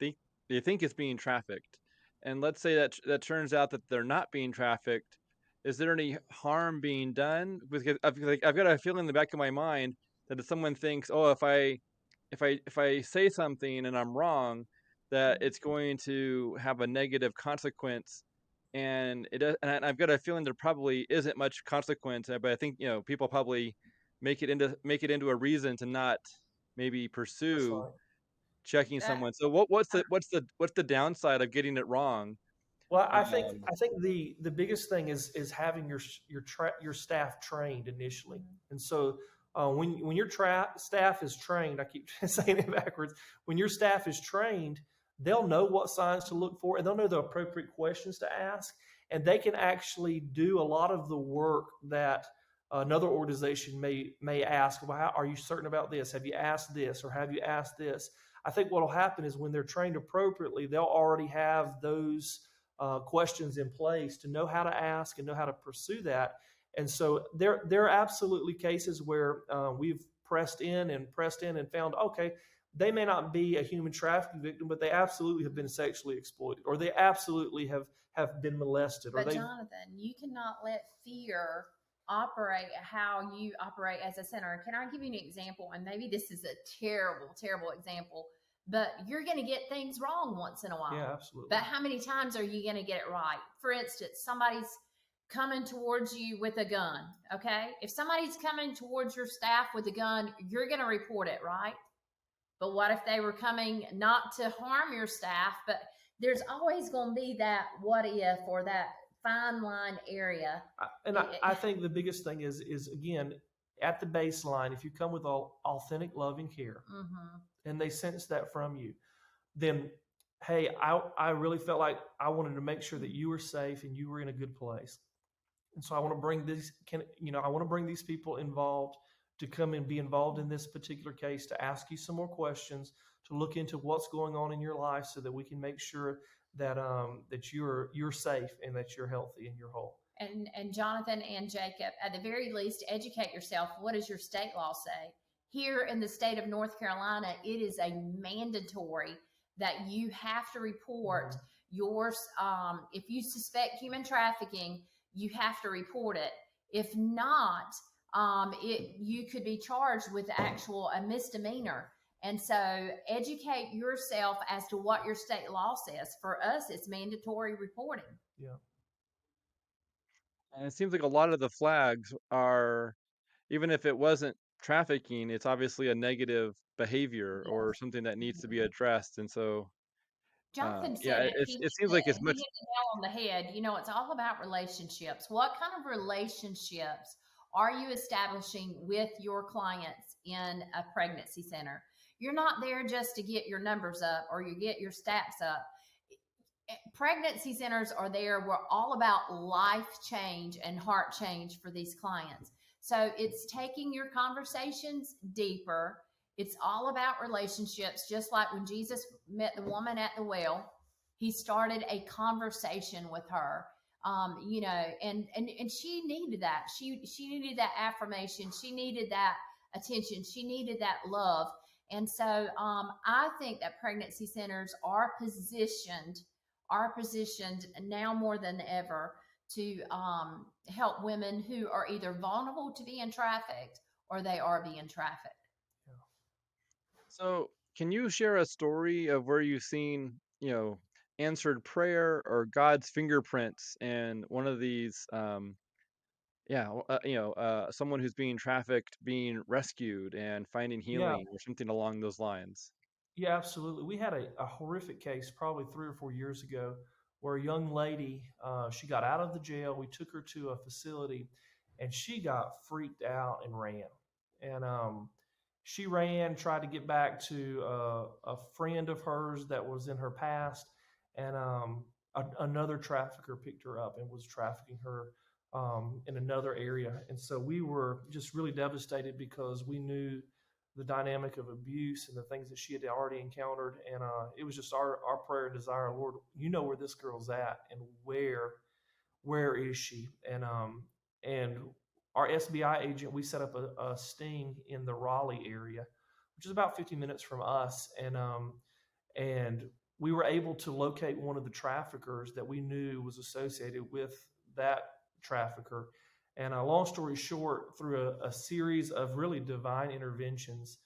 think is being trafficked, and let's say that turns out that they're not being trafficked, is there any harm being done? Because I've got a feeling in the back of my mind that if someone thinks, oh, if I say something and I'm wrong, that it's going to have a negative consequence, and I've got a feeling there probably isn't much consequence, but I think people probably make it into a reason to not maybe That's pursue right. checking That, someone. So what's the downside of getting it wrong? Well, Um, I think the biggest thing is having your staff trained initially, and so when your staff is trained, I keep saying it backwards. When your staff is trained, they'll know what signs to look for, and they'll know the appropriate questions to ask, and they can actually do a lot of the work that another organization may ask. Well, are you certain about this? Have you asked this, or have you asked this? I think what will happen is when they're trained appropriately, they'll already have those questions in place to know how to ask and know how to pursue that. And so there are absolutely cases where we've pressed in and found, okay, they may not be a human trafficking victim, but they absolutely have been sexually exploited, or they absolutely have been molested, or but they. Jonathan, you cannot let fear operate how you operate as a center. Can I give you an example? And maybe this is a terrible, terrible example, but you're going to get things wrong once in a while. Yeah, absolutely. But how many times are you going to get it right? For instance, somebody's coming towards you with a gun. Okay. If somebody's coming towards your staff with a gun, you're going to report it, right? But what if they were coming not to harm your staff, but there's always going to be that what if or that fine line area. I think the biggest thing is again at the baseline, if you come with authentic love and care, and they sense that from you, then hey, I really felt like I wanted to make sure that you were safe and you were in a good place, and so I want to bring I want to bring these people involved to come and be involved in this particular case, to ask you some more questions, to look into what's going on in your life, so that we can make sure that that you're safe and that you're healthy and you're whole. And Jonathan and Jacob, at the very least, educate yourself. What does your state law say? Here in the state of North Carolina, it is a mandatory that you have to report yours. If you suspect human trafficking, you have to report it. If not, you could be charged with a misdemeanor. And so educate yourself as to what your state law says. For us, it's mandatory reporting. Yeah. and it seems like a lot of the flags are, even if it wasn't trafficking, it's obviously a negative behavior or Yes. something that needs to be addressed. And so, Jonathan yeah, said it. it seems like it's He much. hit the nail on the head. It's all about relationships. What kind of relationships are you establishing with your clients in a pregnancy center? You're not there just to get your numbers up or you get your stats up. Pregnancy centers are there. We're all about life change and heart change for these clients. So it's taking your conversations deeper. It's all about relationships. Just like when Jesus met the woman at the well, he started a conversation with her. And she needed that. She needed that affirmation. She needed that attention. She needed that love. And so I think that pregnancy centers are positioned now more than ever to help women who are either vulnerable to being trafficked or they are being trafficked. Yeah. So, can you share a story of where you've seen, answered prayer or God's fingerprints in one of these Yeah, someone who's being trafficked, being rescued and finding Yeah, healing or something along those lines. yeah, absolutely. We had a horrific case probably 3 or 4 years ago where a young lady, she got out of the jail. We took her to a facility and she got freaked out and ran. And she ran, tried to get back to a friend of hers that was in her past. And another trafficker picked her up and was trafficking her in another area. And so we were just really devastated because we knew the dynamic of abuse and the things that she had already encountered. And it was just our prayer and desire, Lord, you know where this girl's at and where is she? And our SBI agent, we set up a sting in the Raleigh area, which is about 50 minutes from us. And we were able to locate one of the traffickers that we knew was associated with that trafficker. And long story short, through a series of really divine interventions,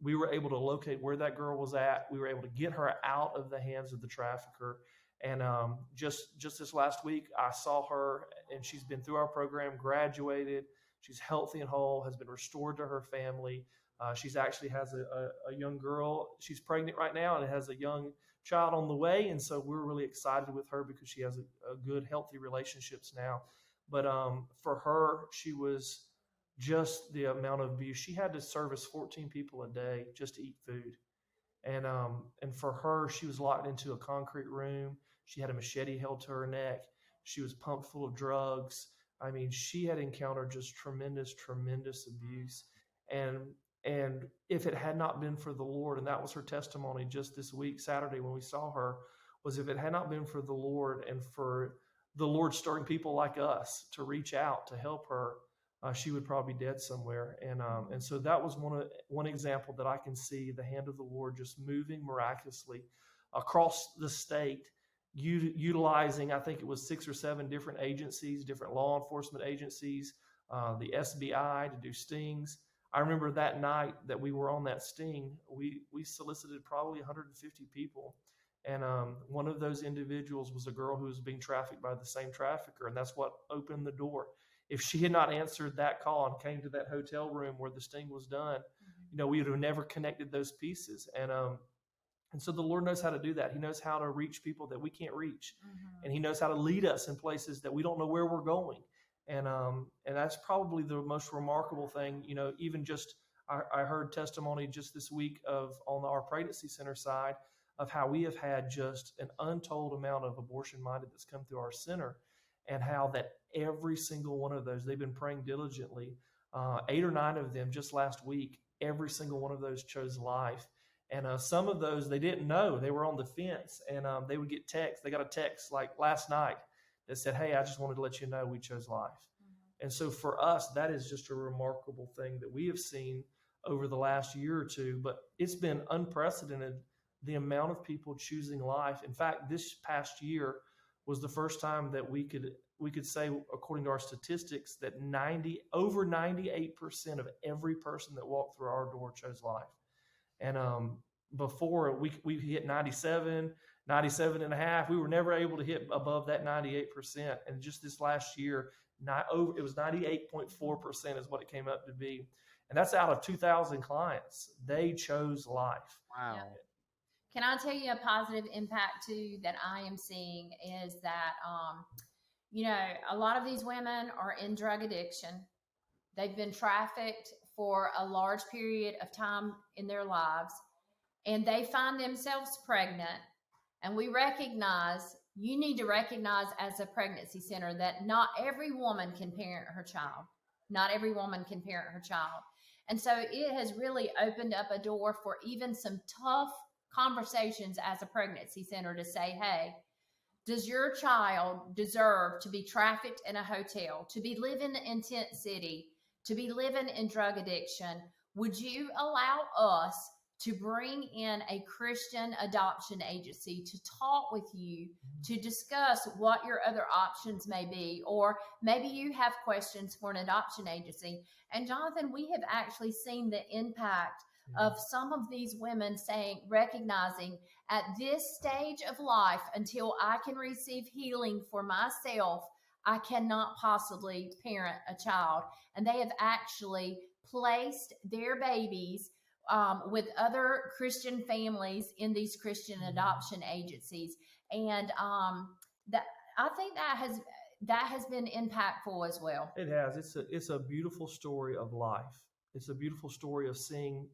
we were able to locate where that girl was at. We were able to get her out of the hands of the trafficker. And just this last week, I saw her, and she's been through our program, graduated. She's healthy and whole, has been restored to her family. She's actually has a young girl. She's pregnant right now and has a young child on the way. And so we're really excited with her because she has a good, healthy relationships now. But for her, she was just the amount of abuse. She had to service 14 people a day just to eat food. And for her, she was locked into a concrete room. She had a machete held to her neck. She was pumped full of drugs. I mean, she had encountered just tremendous, tremendous abuse. And and if it had not been for the Lord, and that was her testimony just this week, Saturday, when we saw her, was if it had not been for the Lord and for the Lord stirring people like us to reach out to help her, she would probably be dead somewhere. And so that was one example that I can see the hand of the Lord just moving miraculously across the state, utilizing, I think it was 6 or 7 different agencies, different law enforcement agencies, the SBI to do stings. I remember that night that we were on that sting, we solicited probably 150 people. And one of those individuals was a girl who was being trafficked by the same trafficker. And that's what opened the door. If she had not answered that call and came to that hotel room where the sting was done, we would have never connected those pieces. And so the Lord knows how to do that. He knows how to reach people that we can't reach. And he knows how to lead us in places that we don't know where we're going. And that's probably the most remarkable thing. Even just I heard testimony just this week on our pregnancy center side of how we have had just an untold amount of abortion minded that's come through our center, and how that every single one of those, they've been praying diligently, 8 or 9 of them just last week, every single one of those chose life. And some of those, they didn't know, they were on the fence, and they would get texts. They got a text like last night that said, "Hey, I just wanted to let you know we chose life." And so for us, that is just a remarkable thing that we have seen over the last year or two, but it's been unprecedented, the amount of people choosing life. In fact, this past year was the first time that we could say, according to our statistics, that over 98% of every person that walked through our door chose life. And before we hit 97 and a half, we were never able to hit above that 98%. And just this last year, it was 98.4% is what it came up to be. And that's out of 2,000 clients. They chose life. Wow. Yeah. Can I tell you a positive impact too that I am seeing is that, a lot of these women are in drug addiction. They've been trafficked for a large period of time in their lives, and they find themselves pregnant. And we you need to recognize as a pregnancy center that not every woman can parent her child. Not every woman can parent her child. And so it has really opened up a door for even some tough conversations as a pregnancy center to say, hey, does your child deserve to be trafficked in a hotel, to be living in Tent City, to be living in drug addiction? Would you allow us to bring in a Christian adoption agency to talk with you, to discuss what your other options may be, or maybe you have questions for an adoption agency? And Jonathan, we have actually seen the impact of some of these women recognizing at this stage of life, until I can receive healing for myself, I cannot possibly parent a child. And they have actually placed their babies with other Christian families in these Christian adoption agencies. And that I think that has been impactful as well. It has. It's a beautiful story of life. It's a beautiful story of seeing,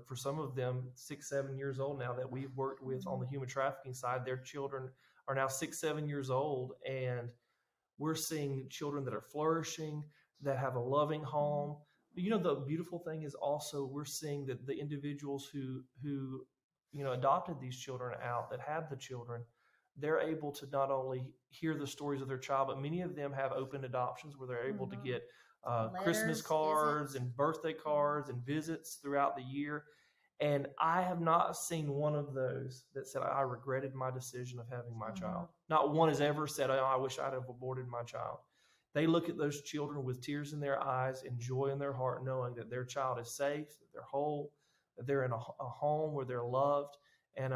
for some of them 6, 7 years old now that we've worked with on the human trafficking side, their children are now 6, 7 years old, and we're seeing children that are flourishing, that have a loving home. But the beautiful thing is also we're seeing that the individuals who adopted these children out, that have the children, they're able to not only hear the stories of their child, but many of them have open adoptions where they're able to get Christmas cards, visits, and birthday cards and visits throughout the year. And I have not seen one of those that said, I regretted my decision of having my child. Not one has ever said, oh, I wish I'd have aborted my child. They look at those children with tears in their eyes and joy in their heart, knowing that their child is safe, that they're whole, that they're in a home where they're loved. And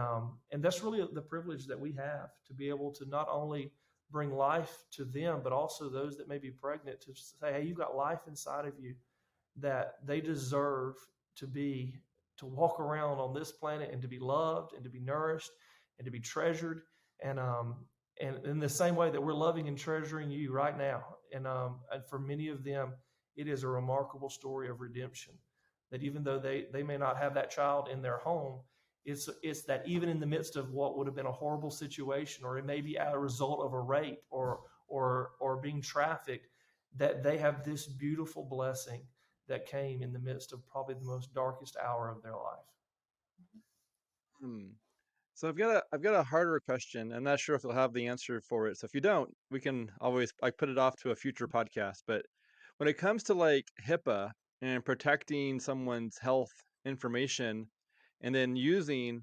that's really the privilege that we have, to be able to not only bring life to them, but also those that may be pregnant, to say, hey, you've got life inside of you that they deserve to walk around on this planet and to be loved and to be nourished and to be treasured. And in the same way that we're loving and treasuring you right now. And for many of them, it is a remarkable story of redemption, that even though they may not have that child in their home, it's that even in the midst of what would have been a horrible situation, or it may be a result of a rape or being trafficked, that they have this beautiful blessing that came in the midst of probably the most darkest hour of their life. So I've got a harder question. I'm not sure if you'll have the answer for it. So if you don't, we can always put it off to a future podcast. But when it comes to like HIPAA and protecting someone's health information, and then using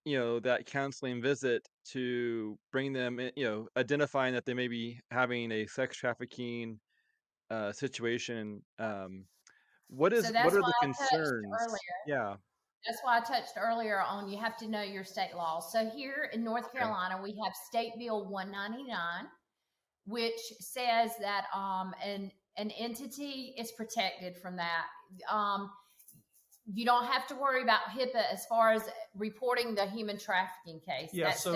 that counseling visit to bring them in, identifying that they may be having a sex trafficking situation, what So are that's the why I touched concerns? earlier. Yeah. That's why I touched earlier on you have to know your state laws. So here in North Carolina, we have State Bill 199, which says that an entity is protected from that. You don't have to worry about HIPAA as far as reporting the human trafficking case. Yeah, so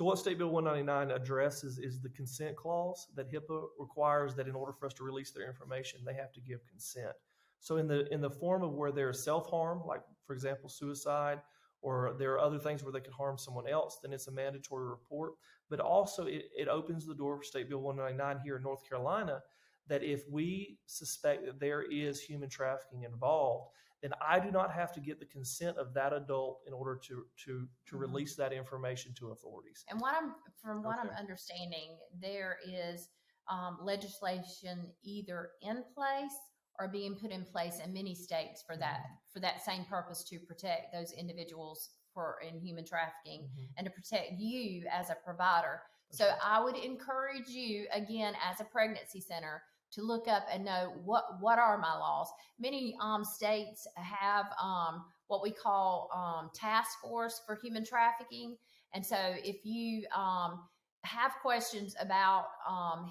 what State Bill 199 addresses is the consent clause that HIPAA requires, that in order for us to release their information, they have to give consent. So in the form of where there's self-harm, like, for example, suicide, or there are other things where they could harm someone else, then it's a mandatory report. But also it opens the door for State Bill 199 here in North Carolina, that if we suspect that there is human trafficking involved, then I do not have to get the consent of that adult in order to release that information to authorities. And what I'm understanding, there is legislation either in place or being put in place in many states for that same purpose, to protect those individuals in human trafficking and to protect you as a provider. So I would encourage you, again, as a pregnancy center, to look up and know what are my laws. Many states have what we call task force for human trafficking. And so if you have questions about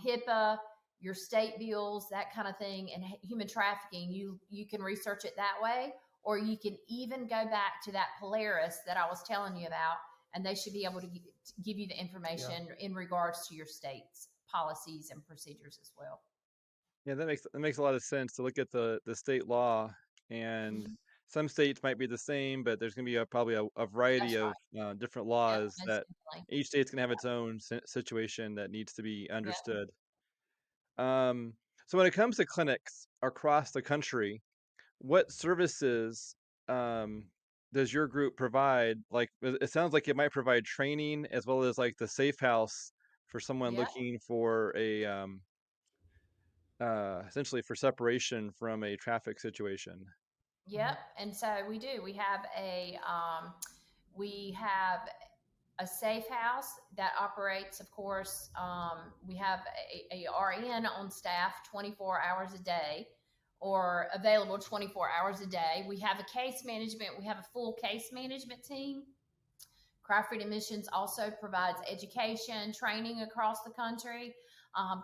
HIPAA, your state bills, that kind of thing, and human trafficking, you can research it that way, or you can even go back to that Polaris that I was telling you about, and they should be able to give you the information in regards to your state's policies and procedures as well. Yeah, that makes a lot of sense to look at the state law, and some states might be the same, but there's going to be probably a variety of different laws that each state's going to have its own situation that needs to be understood. So when it comes to clinics across the country, what services does your group provide? Like, it sounds like it might provide training as well as like the safe house for someone looking for a essentially for separation from a traffic situation. Yep. And so we do. We have a safe house that operates, of course. We have a RN on staff 24 hours a day, or available 24 hours a day. We have a case management. We have a full case management team. Cry Freedom Missions also provides education, training across the country.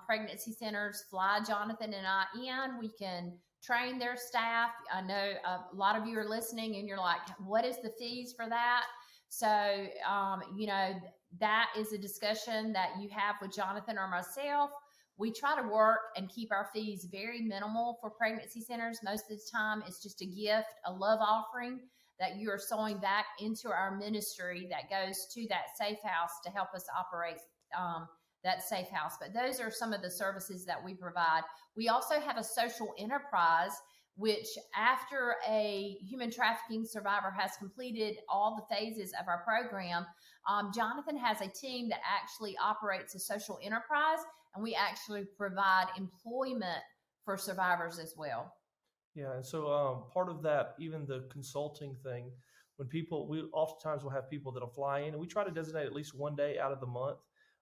pregnancy centers fly Jonathan and I in. We can train their staff. I know a lot of you are listening and you're like, what is the fees for that? So, that is a discussion that you have with Jonathan or myself. We try to work and keep our fees very minimal for pregnancy centers. Most of the time, it's just a gift, a love offering that you are sowing back into our ministry that goes to that safe house to help us operate that safe house. But those are some of the services that we provide. We also have a social enterprise, which after a human trafficking survivor has completed all the phases of our program, Jonathan has a team that actually operates a social enterprise, and we actually provide employment for survivors as well. Yeah, and so part of that, even the consulting thing, we oftentimes will have people that'll fly in, and we try to designate at least one day out of the month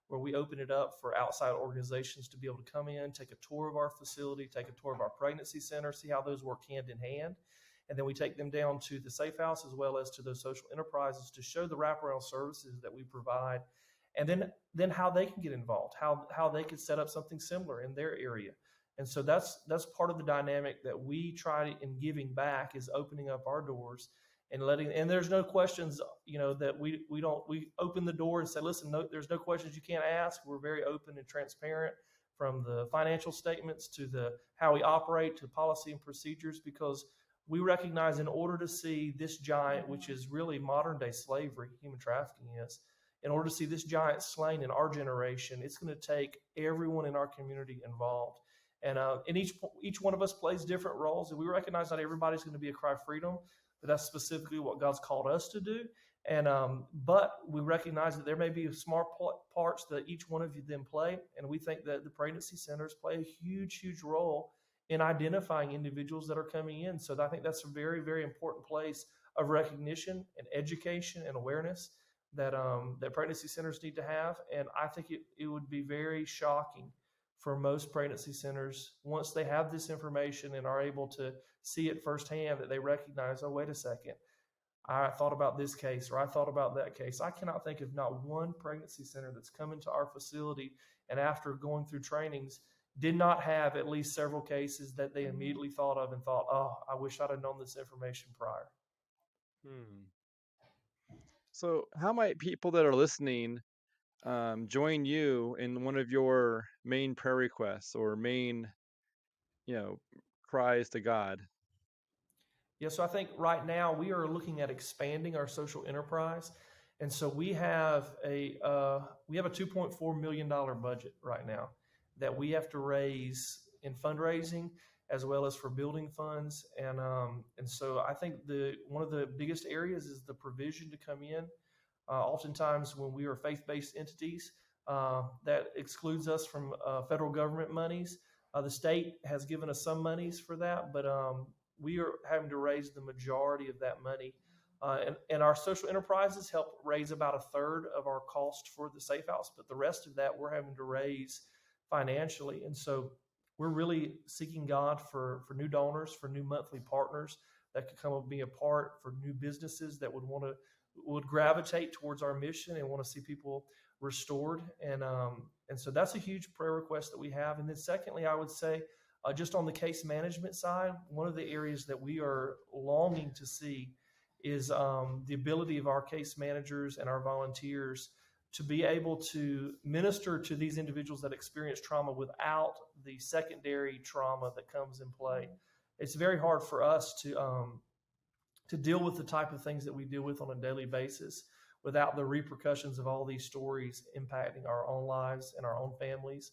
where we open it up for outside organizations to be able to come in, take a tour of our facility, take a tour of our pregnancy center, see how those work hand in hand. And then we take them down to the safe house as well as to those social enterprises to show the wraparound services that we provide, and then how they can get involved, how they could set up something similar in their area. And so that's part of the dynamic that we try in giving back, is opening up our doors and and there's no questions, that we open the door and say, listen, no, there's no questions you can't ask. We're very open and transparent, from the financial statements to how we operate to policy and procedures, because we recognize in order to see this giant, which is really modern day slavery, human trafficking is, in order to see this giant slain in our generation, it's going to take everyone in our community involved. And each one of us plays different roles, and we recognize not everybody's going to be a cry freedom, but that's specifically what God's called us to do. And but we recognize that there may be smart parts that each one of you then play, and we think that the pregnancy centers play a huge role in identifying individuals that are coming in. So I think that's a very, very important place of recognition and education and awareness that pregnancy centers need to have. And I think it would be very shocking for most pregnancy centers, once they have this information and are able to see it firsthand, that they recognize, oh, wait a second, I thought about this case, or I thought about that case. I cannot think of not one pregnancy center that's come into our facility and after going through trainings did not have at least several cases that they immediately thought of and thought, oh, I wish I'd have known this information prior. So how might people that are listening join you in one of your main prayer requests or main, cries to God? Yeah, so I think right now we are looking at expanding our social enterprise, and so we have a $2.4 million budget right now that we have to raise in fundraising as well as for building funds, and so I think one of the biggest areas is the provision to come in. Oftentimes, when we are faith-based entities, that excludes us from federal government monies. The state has given us some monies for that, but we are having to raise the majority of that money. And our social enterprises help raise about a third of our cost for the safe house, but the rest of that we're having to raise financially. And so we're really seeking God for new donors, for new monthly partners that could come and be a part, for new businesses that would gravitate towards our mission and want to see people restored. And so that's a huge prayer request that we have. And then secondly, I would say, just on the case management side, one of the areas that we are longing to see is the ability of our case managers and our volunteers to be able to minister to these individuals that experience trauma without the secondary trauma that comes in play. It's very hard for us to deal with the type of things that we deal with on a daily basis without the repercussions of all these stories impacting our own lives and our own families.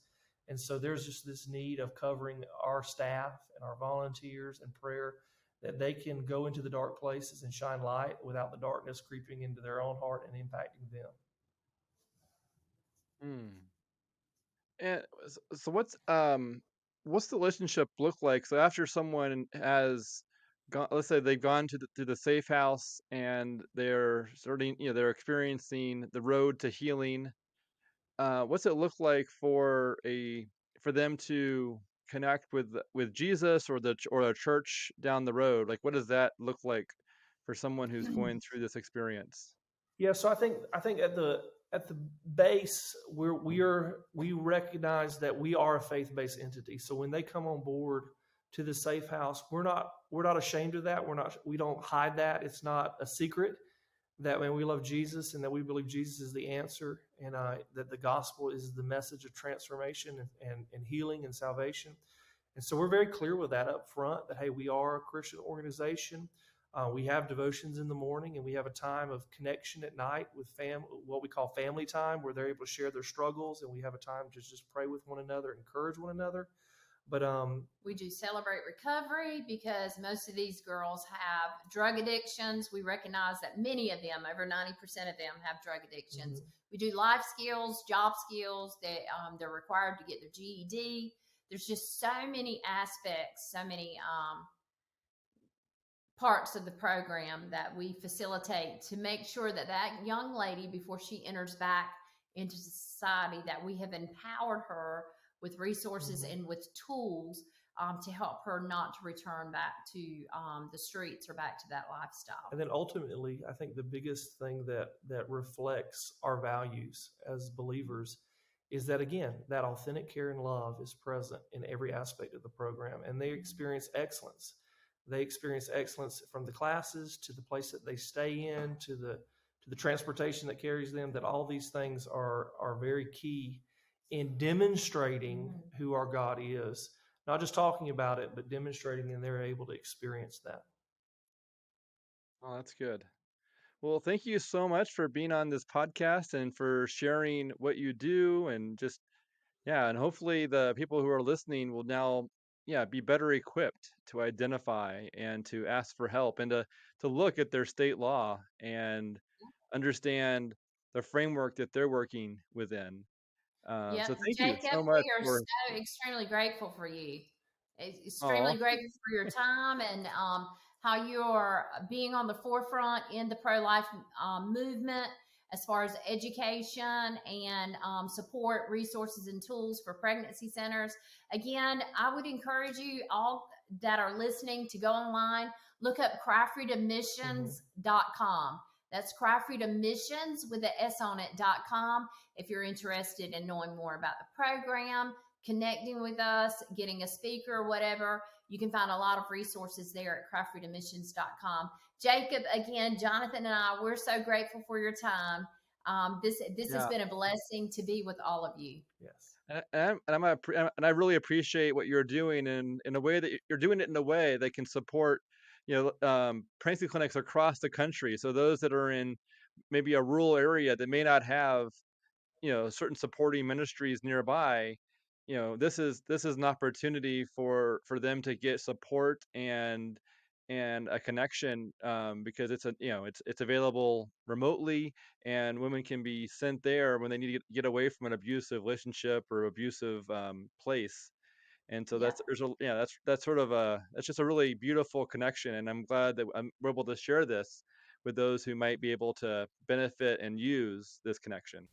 And so there's just this need of covering our staff and our volunteers in prayer, that they can go into the dark places and shine light without the darkness creeping into their own heart and impacting them. And so what's the relationship look like? So after someone has gone, let's say they've gone to the safe house and they're starting, they're experiencing the road to healing. What's it look like for them to connect with Jesus or the church down the road? Like, what does that look like for someone who's going through this experience? Yeah, so I think at at the base, we recognize that we are a faith-based entity. So when they come on board to the Safe House, we're not ashamed of that. We don't hide that. It's not a secret that when we love Jesus and that we believe Jesus is the answer, and that the gospel is the message of transformation and healing and salvation. And so we're very clear with that up front, that, hey, we are a Christian organization. We have devotions in the morning, and we have a time of connection at night with what we call family time, where they're able to share their struggles, and we have a time to just pray with one another, encourage one another. But we do celebrate recovery, because most of these girls have drug addictions. We recognize that many of them, over 90% of them, have drug addictions. Mm-hmm. We do life skills, job skills. They're required to get their GED. There's just so many aspects, so many parts of the program that we facilitate to make sure that that young lady, before she enters back into society, that we have empowered her with resources mm-hmm. and with tools to help her not to return back to the streets or back to that lifestyle. And then ultimately, I think the biggest thing that reflects our values as believers is that, again, that authentic care and love is present in every aspect of the program, and they experience excellence. They experience excellence from the classes to the place that they stay in, to the transportation that carries them. That all these things are very key in demonstrating who our God is, not just talking about it, but demonstrating, and they're able to experience that. Oh, that's good. Well, thank you so much for being on this podcast and for sharing what you do, and just, yeah, and hopefully the people who are listening will now, yeah, be better equipped to identify and to ask for help, and to look at their state law and understand the framework that they're working within. So thank you Jacob, so much we are for. so extremely grateful for you. Oh, Extremely grateful for your time, and how you are being on the forefront in the pro-life movement, as far as education and support, resources, and tools for pregnancy centers. Again, I would encourage you all that are listening to go online, look up cryfreedommissions.com. That's cryfreedommissions with the S on it.com. If you're interested in knowing more about the program, connecting with us, getting a speaker, or whatever, you can find a lot of resources there at cryfreedommissions.com. Jacob, again, Jonathan and I, we're so grateful for your time. This has been a blessing to be with all of you. Yes. And I really appreciate what you're doing, and in a way that you're doing it in a way that can support, pregnancy clinics across the country. So those that are in maybe a rural area that may not have, certain supporting ministries nearby, this is an opportunity for them to get support and a connection, because it's available remotely, and women can be sent there when they need to get away from an abusive relationship or abusive place. And so that's sort of that's just a really beautiful connection, and I'm glad that we're able to share this with those who might be able to benefit and use this connection.